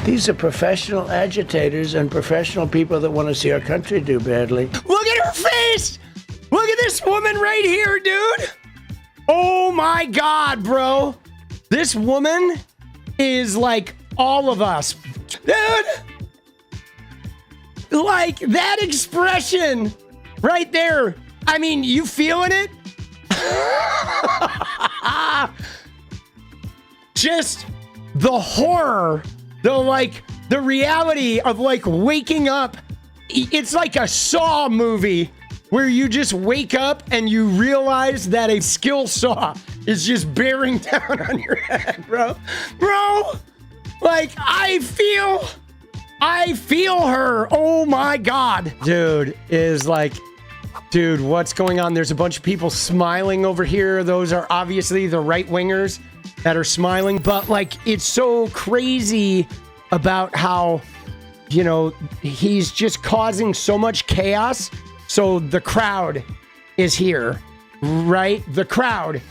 These are professional agitators and professional people that want to see our country do badly. Look at her face! Look at this woman right here, dude! Oh my God, bro. This woman is like all of us. Dude! Like, that expression right there. I mean, you feeling it? Just the horror, the reality of like waking up. It's like a Saw movie where you just wake up and you realize that a skill saw is just bearing down on your head, bro. Bro, like I feel her. Oh my God. Dude, what's going on? There's a bunch of people smiling over here. Those are obviously the right wingers that are smiling, but like it's so crazy about how, you know, he's just causing so much chaos. So the crowd is here, right? The crowd.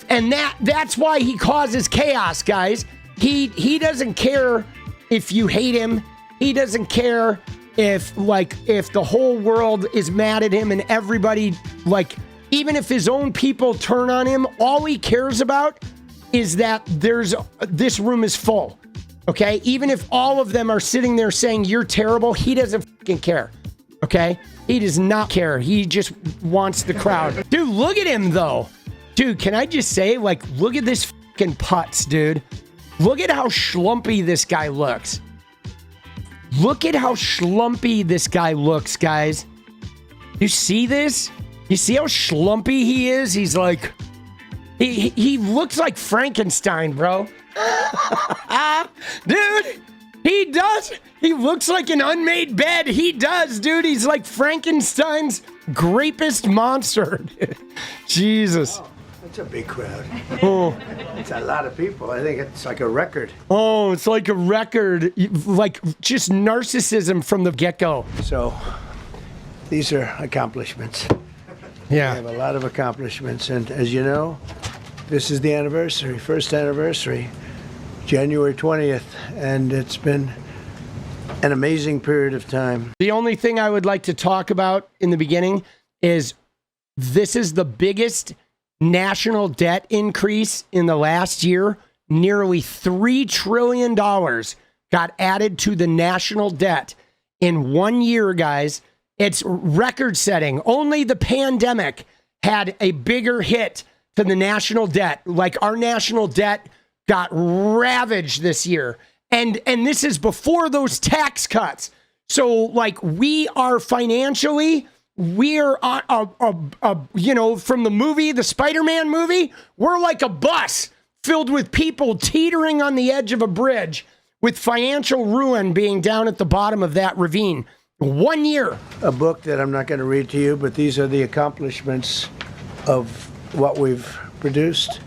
And that's why he causes chaos, guys. He doesn't care if you hate him. He doesn't care if the whole world is mad at him and everybody, like, even if his own people turn on him, all he cares about is that this room is full. Okay? Even if all of them are sitting there saying you're terrible, he doesn't fucking care. Okay? He does not care. He just wants the crowd. Dude, look at him, though. Dude, can I just say, like, look at this fucking putz, dude. Look at how schlumpy this guy looks. Look at how schlumpy this guy looks, guys. You see this? You see how schlumpy he is? He's like... He looks like Frankenstein, bro. Dude, he does. He looks like an unmade bed. He does, dude. He's like Frankenstein's grapist monster. Jesus. Oh, that's a big crowd. Oh. It's a lot of people. I think it's like a record. Oh, it's like a record. Like just narcissism from the get-go. So these are accomplishments. Yeah. We have a lot of accomplishments. And as you know, this is the anniversary, first anniversary, January 20th. And it's been an amazing period of time. The only thing I would like to talk about in the beginning is this is the biggest national debt increase in the last year. Nearly $3 trillion got added to the national debt in 1 year, guys. It's record setting. Only the pandemic had a bigger hit to the national debt. Like our national debt got ravaged this year. And this is before those tax cuts. So like we are financially, we're you know, from the movie, the Spider-Man movie, we're like a bus filled with people teetering on the edge of a bridge with financial ruin being down at the bottom of that ravine. 1 year. A book that I'm not going to read to you, but these are the accomplishments of what we've produced.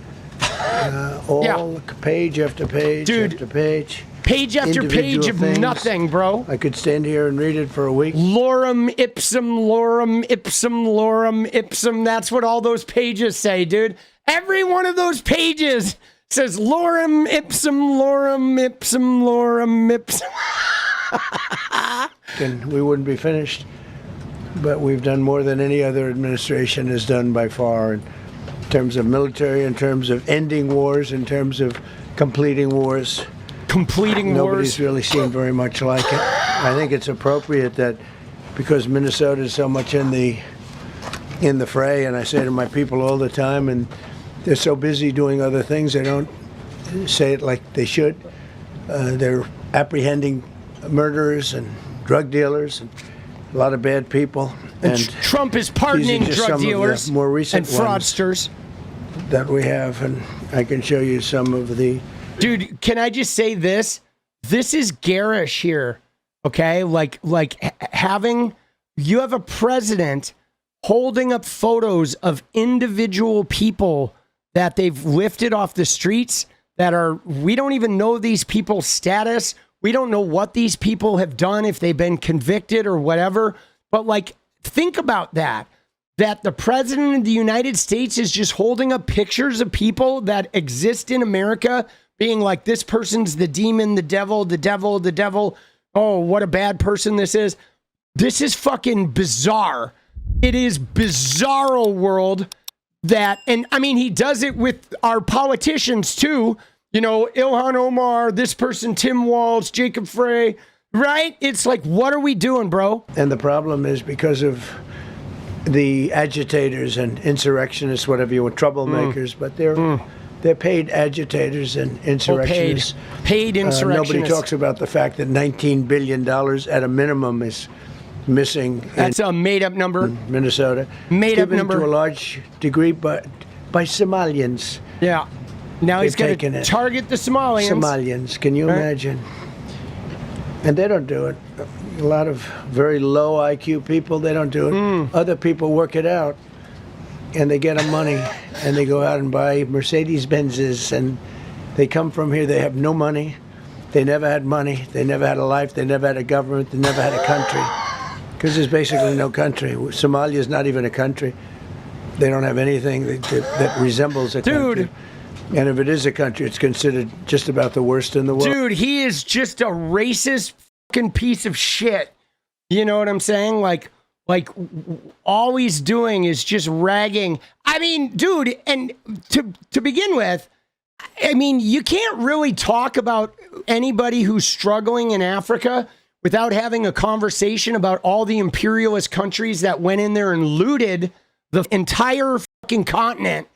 Page after page, dude, after page. Page after page of things. nothing, bro. I could stand here and read it for a week. Lorem ipsum, lorem ipsum, lorem ipsum. That's what all those pages say, dude. Every one of those pages says lorem ipsum, lorem ipsum, lorem ipsum. And we wouldn't be finished, but we've done more than any other administration has done by far in terms of military, in terms of ending wars, in terms of completing wars. Nobody's really seen very much like it. I think it's appropriate that because Minnesota is so much in the fray, and I say to my people all the time, and they're so busy doing other things, they don't say it like they should. They're apprehending murderers and drug dealers and a lot of bad people. And Trump is pardoning drug dealers more recent and fraudsters that we have, and I can show you some of the... Dude, can I just say this? This is garish here, okay? Like having... You have a president holding up photos of individual people that they've lifted off the streets that are... We don't even know these people's status. We don't know what these people have done, if they've been convicted or whatever. But like, think about that the president of the United States is just holding up pictures of people that exist in America being like, this person's the demon, the devil, the devil, the devil. Oh, what a bad person this is. This is fucking bizarre. It is bizarro world that, and I mean, he does it with our politicians too. You know, Ilhan Omar, this person, Tim Walz, Jacob Frey, right? It's like, what are we doing, bro? And the problem is because of the agitators and insurrectionists, whatever you want, troublemakers, but they're paid agitators and insurrectionists. Paid insurrectionists. Nobody talks about the fact that $19 billion at a minimum is missing. That's a made-up number. Minnesota. Made-up number. To a large degree by Somalians. Yeah. Now he's going to target the Somalians. Somalians. Can you imagine? And they don't do it. A lot of very low IQ people, they don't do it. Other people work it out. And they get them money. And they go out and buy Mercedes-Benzes. And they come from here. They have no money. They never had money. They never had a life. They never had a government. They never had a country. Because there's basically no country. Somalia is not even a country. They don't have anything that resembles a country. Dude. And if it is a country, it's considered just about the worst in the world. Dude, he is just a racist fucking piece of shit. You know what I'm saying? Like all he's doing is just ragging. I mean, dude, and to begin with, I mean, you can't really talk about anybody who's struggling in Africa without having a conversation about all the imperialist countries that went in there and looted the entire fucking continent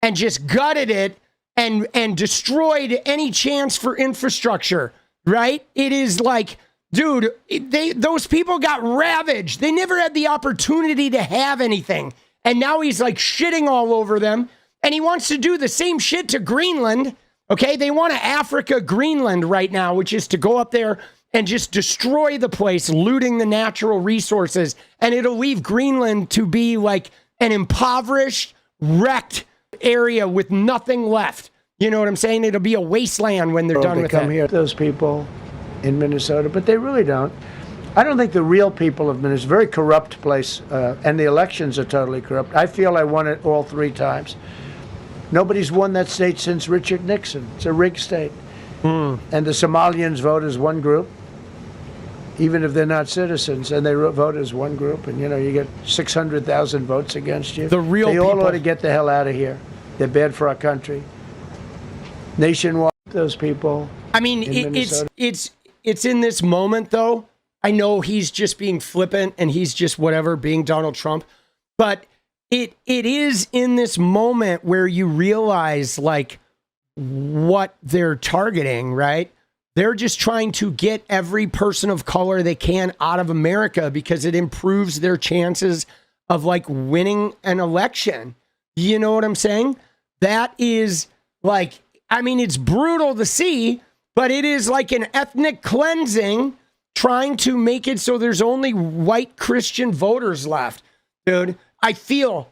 and just gutted it and destroyed any chance for infrastructure, right? It is like, dude, those people got ravaged. They never had the opportunity to have anything. And now he's like shitting all over them. And he wants to do the same shit to Greenland. Okay, they want to Africa Greenland right now, which is to go up there and just destroy the place, looting the natural resources. And it'll leave Greenland to be like an impoverished, wrecked area with nothing left. You know what I'm saying? It'll be a wasteland when they're done with it. They come here, those people in Minnesota, but they really don't. I don't think the real people of Minnesota, it's a very corrupt place, and the elections are totally corrupt. I feel I won it all 3 times. Nobody's won that state since Richard Nixon. It's a rigged state. And the Somalians vote as one group, even if they're not citizens, and they vote as one group, and you know, you get 600,000 votes against you. The real people. They all ought to get the hell out of here. They're bad for our country. Nationwide, those people. I mean, it's in this moment, though. I know he's just being flippant and he's just whatever, being Donald Trump. But it is in this moment where you realize, like, what they're targeting, right? They're just trying to get every person of color they can out of America because it improves their chances of, like, winning an election. You know what I'm saying? That is, like, I mean, it's brutal to see, but it is like an ethnic cleansing, trying to make it so there's only white Christian voters left. Dude, I feel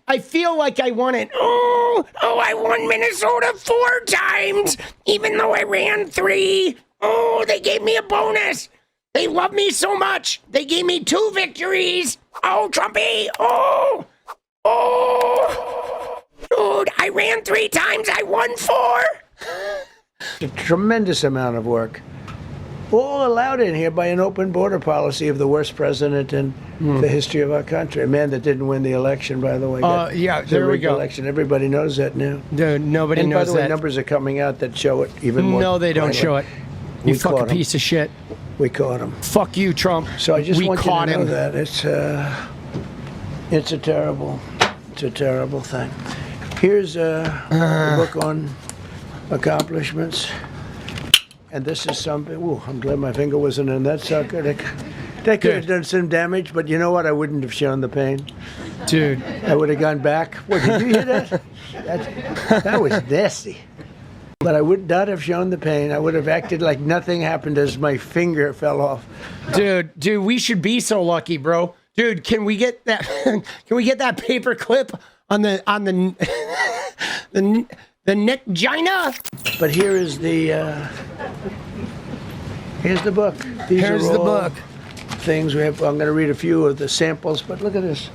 like I won it. Oh, I won Minnesota 4 times, even though I ran 3. Oh, they gave me a bonus. They love me so much. They gave me 2 victories. Oh, Trumpy. Oh. Dude, I ran 3 times. I won 4. A tremendous amount of work. All allowed in here by an open border policy of the worst president in the history of our country. A man that didn't win the election, by the way. Yeah, there we go. Election. Everybody knows that now. Dude, nobody knows that. And by the way, numbers are coming out that show it even more. No, they don't show it. You fucking piece of shit. We caught him. Fuck you, Trump. So I just want you to know that it's a terrible thing. Here's a book on accomplishments, and this is something. Ooh, I'm glad my finger wasn't in that sucker. That could have done some damage, but you know what? I wouldn't have shown the pain, dude. I would have gone back. What, did you hear that? That was nasty. But I would not have shown the pain. I would have acted like nothing happened as my finger fell off. Dude, we should be so lucky, bro. Dude, can we get that? Can we get that paper clip on the neck gina? But here is here's the book. Here's the book. Things we have. I'm going to read a few of the samples, but look at this.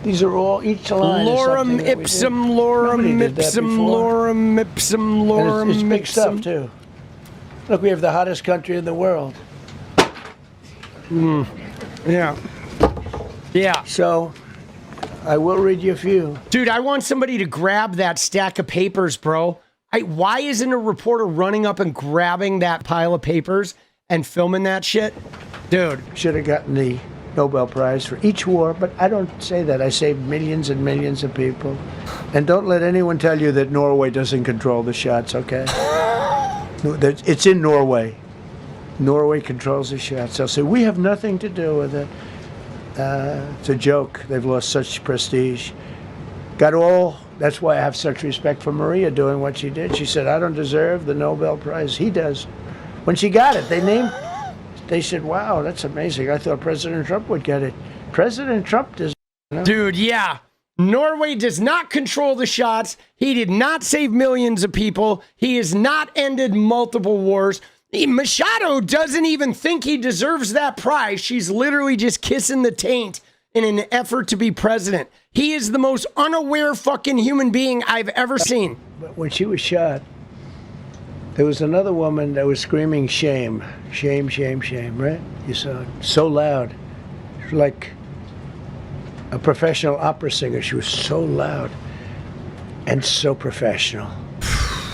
These are all, each line Lorem ipsum, Lorem ipsum, Lorem ipsum, Lorem ipsum. It's big stuff too. Look, we have the hottest country in the world. Yeah. Yeah. So, I will read you a few. Dude, I want somebody to grab that stack of papers, bro. Why isn't a reporter running up and grabbing that pile of papers and filming that shit? Dude. Should have gotten the Nobel Prize for each war, but I don't say that. I say millions and millions of people. And don't let anyone tell you that Norway doesn't control the shots, okay? It's in Norway. Norway controls the shots. They'll say, we have nothing to do with it. It's a joke. They've lost such prestige. That's why I have such respect for Maria doing what she did. She said, I don't deserve the Nobel Prize. He does. When she got it, they said, wow, that's amazing. I thought President Trump would get it. President Trump does. Dude, yeah. Norway does not control the shots. He did not save millions of people. He has not ended multiple wars. Machado doesn't even think he deserves that prize. She's literally just kissing the taint in an effort to be president. He is the most unaware fucking human being I've ever seen. But when she was shot, there was another woman that was screaming shame, shame, shame, shame, right? You saw it. So loud. She was like a professional opera singer. She was so loud and so professional.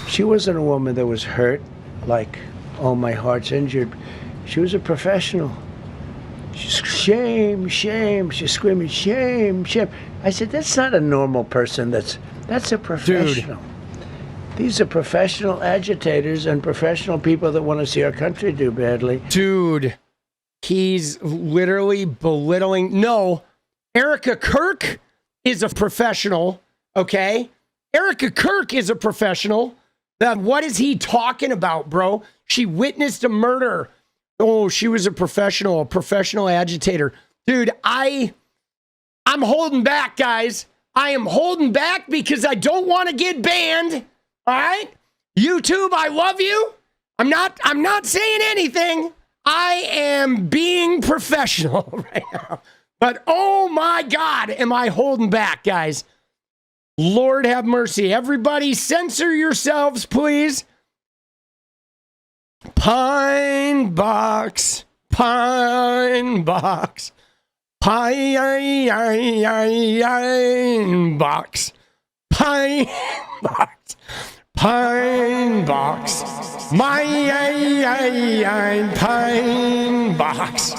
She wasn't a woman that was hurt, like, oh, my heart's injured. She was a professional. She's shame, shame. She's screaming shame, shame. I said, that's not a normal person. That's a professional. Dude. These are professional agitators and professional people that want to see our country do badly. Dude, he's literally belittling. No, Erica Kirk is a professional, okay? Erica Kirk is a professional. What is he talking about, bro? She witnessed a murder. Oh, she was a professional agitator. Dude, I'm holding back, guys. I am holding back because I don't want to get banned. All right? YouTube, I love you. I'm not saying anything. I am being professional right now. But oh my God, am I holding back, guys? Lord have mercy. Everybody censor yourselves, please. Pine box, pine box, pine box, pine box, pine box, my pine box,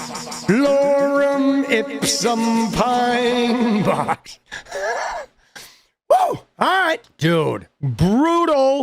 lorem ipsum pine box. Whoa! All right, dude, brutal.